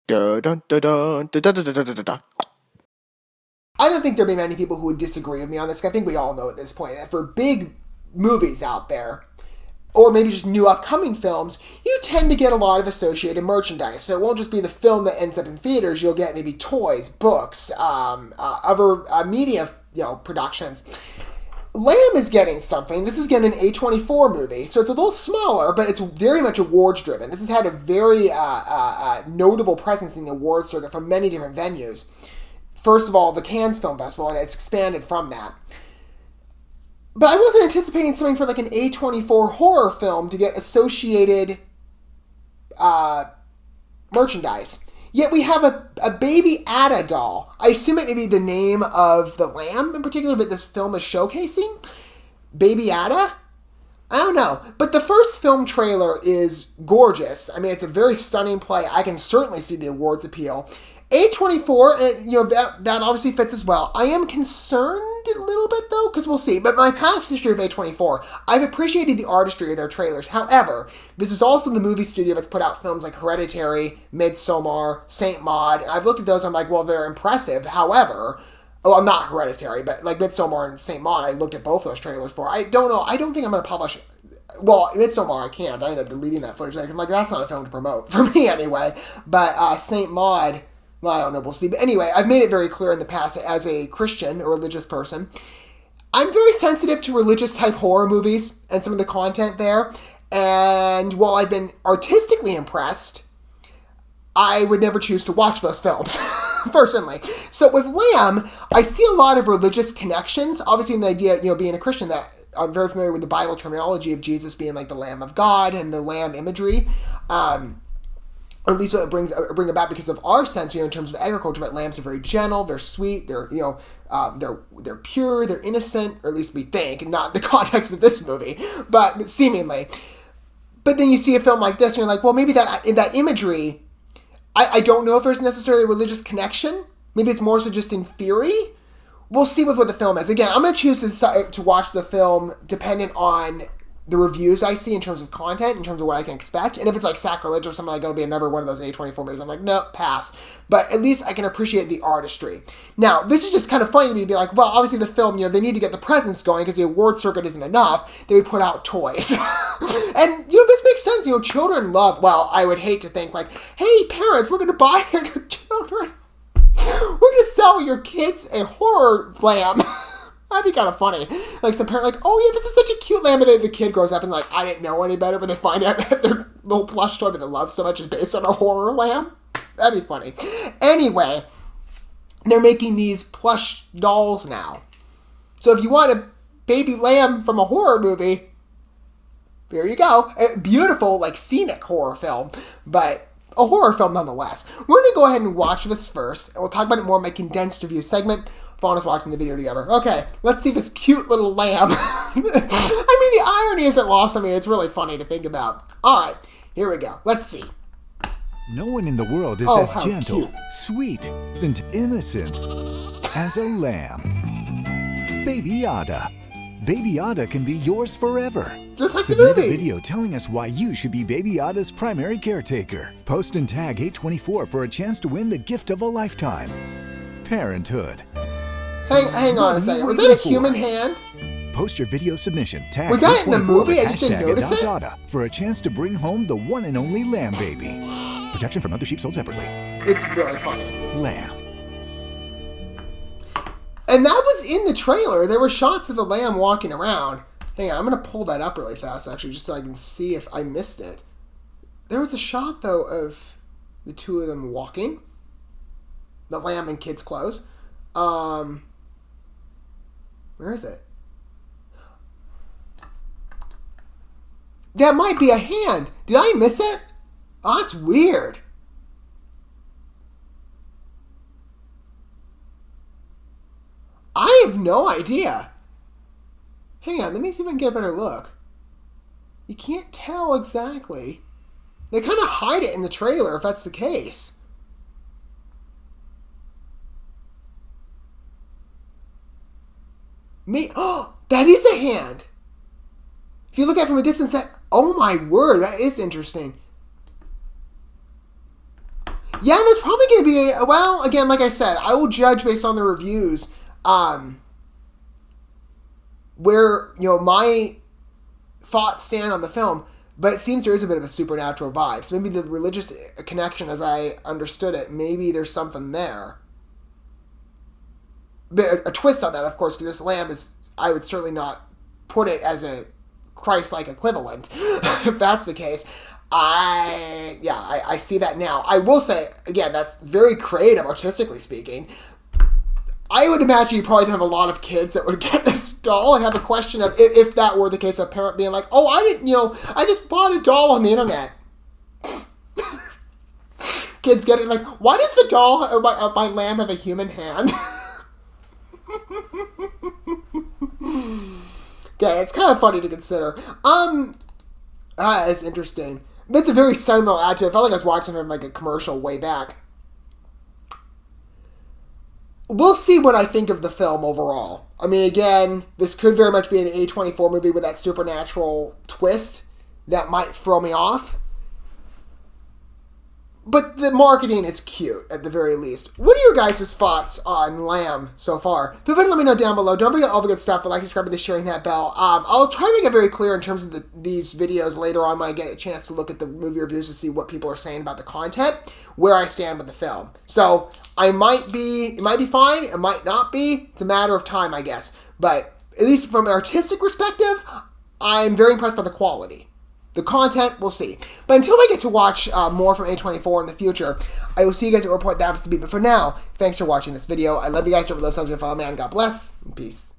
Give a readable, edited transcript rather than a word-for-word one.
Dun, dun, dun, dun, dun, dun, dun, dun, dun, dun. I don't think there'll be many people who would disagree with me on this. I think we all know at this point that for big movies out there, or maybe just new upcoming films, you tend to get a lot of associated merchandise. So it won't just be the film that ends up in theaters. You'll get maybe toys, books, other media, productions. Lamb is getting something. This is getting an A24 movie, so it's a little smaller, but it's very much awards driven. This has had a very notable presence in the awards circuit from many different venues. First of all, the Cannes Film Festival, and it's expanded from that. But I wasn't anticipating something for like an A24 horror film to get associated merchandise. Yet we have a baby Ada doll. I assume it may be the name of the lamb in particular that this film is showcasing. Baby Ada? I don't know. But the first film trailer is gorgeous. I mean, it's a very stunning play. I can certainly see the awards appeal. A24, that obviously fits as well. I am concerned a little bit, though, because we'll see. But my past history of A24, I've appreciated the artistry of their trailers. However, this is also the movie studio that's put out films like Hereditary, Midsommar, Saint Maud. I've looked at those, I'm like, well, they're impressive. However, well, not Hereditary, but like Midsommar and Saint Maud, I looked at both those trailers for. I don't know. I don't think I'm going to publish... Well, Midsommar, I can't. I ended up deleting that footage. I'm like, that's not a film to promote, for me anyway. But Saint Maud... Well, I don't know, we'll see. But anyway, I've made it very clear in the past as a Christian, a religious person, I'm very sensitive to religious-type horror movies and some of the content there. And while I've been artistically impressed, I would never choose to watch those films, personally. So with Lamb, I see a lot of religious connections. Obviously, in the idea, being a Christian, that I'm very familiar with the Bible terminology of Jesus being like the Lamb of God and the Lamb imagery. Or at least what it bring about because of our sense, in terms of agriculture, that lambs are very gentle, they're sweet, they're pure, they're innocent, or at least we think, not in the context of this movie, but seemingly. But then you see a film like this, and you're like, well, maybe that in that imagery, I don't know if there's necessarily a religious connection. Maybe it's more so just in theory. We'll see with what the film is. Again, I'm going to choose to watch the film dependent on the reviews I see in terms of content, in terms of what I can expect. And if it's like sacrilege or something like going to be another one of those A24 movies, I'm like, no, pass. But at least I can appreciate the artistry. Now, this is just kind of funny to me to be like, well, obviously the film, they need to get the presence going because the award circuit isn't enough. They would put out toys. And, this makes sense. Children love, well, I would hate to think like, hey, parents, we're going to buy your children. We're going to sell your kids a horror lamb. That'd be kind of funny. Like some parent, like, oh yeah, this is such a cute lamb, and then the kid grows up and like, I didn't know any better, but they find out that their little plush toy that they love so much is based on a horror lamb. That'd be funny. Anyway, they're making these plush dolls now. So if you want a baby lamb from a horror movie, there you go. A beautiful, like, scenic horror film, but a horror film nonetheless. We're going to go ahead and watch this first, and we'll talk about it more in my condensed review segment. Fun us watching the video together. Okay, let's see this cute little lamb. I mean, the irony isn't lost on me. It's really funny to think about. All right, here we go. Let's see. No one in the world is as gentle, cute, sweet, and innocent as a lamb. Baby Ada. Baby Ada can be yours forever. Just like Submit the movie. A video telling us why you should be Baby Ada's primary caretaker. Post and tag A24 for a chance to win the gift of a lifetime. Parenthood. Hang on a second. Was that a human hand? Post your video submission. Tag was that in the movie? I just didn't notice it. For a chance to bring home the one and only lamb baby. Protection from other sheep sold separately. It's really funny. Lamb. And that was in the trailer. There were shots of the lamb walking around. Hang on, I'm going to pull that up really fast, actually, just so I can see if I missed it. There was a shot, though, of the two of them walking. The lamb in kids' clothes. Where is it? That might be a hand. Did I miss it? Oh, that's weird. I have no idea. Hang on, let me see if I can get a better look. You can't tell exactly. They kind of hide it in the trailer if that's the case. Oh, that is a hand. If you look at it from a distance, oh my word, that is interesting. Yeah, there's probably going to be, well, again, like I said, I will judge based on the reviews, where, my thoughts stand on the film, but it seems there is a bit of a supernatural vibe. So maybe the religious connection, as I understood it, maybe there's something there. But a twist on that, of course, because this lamb is, I would certainly not put it as a Christ-like equivalent, if that's the case. I see that now. I will say, again, that's very creative, artistically speaking. I would imagine you probably have a lot of kids that would get this doll and have a question of, if that were the case, a parent being like, oh, I didn't, I just bought a doll on the internet. Kids get it like, why does the doll, or my lamb, have a human hand? Okay, it's kind of funny to consider. It's interesting. It's a very sentimental attitude. I felt like I was watching from like a commercial way back. We'll see what I think of the film overall. I mean, again, this could very much be an A24 movie with that supernatural twist that might throw me off. But the marketing is cute, at the very least. What are your guys' thoughts on Lamb so far? Feel free to let me know down below. Don't forget all the good stuff. Like, subscribing, sharing that bell. I'll try to make it very clear in terms of these videos later on when I get a chance to look at the movie reviews to see what people are saying about the content, where I stand with the film. So, it might be fine, it might not be. It's a matter of time, I guess. But, at least from an artistic perspective, I'm very impressed by the quality. The content, we'll see. But until I get to watch more from A24 in the future, I will see you guys at what point that happens to be. But for now, thanks for watching this video. I love you guys. Don't forget to love, subscribe, follow, man. God bless, and peace.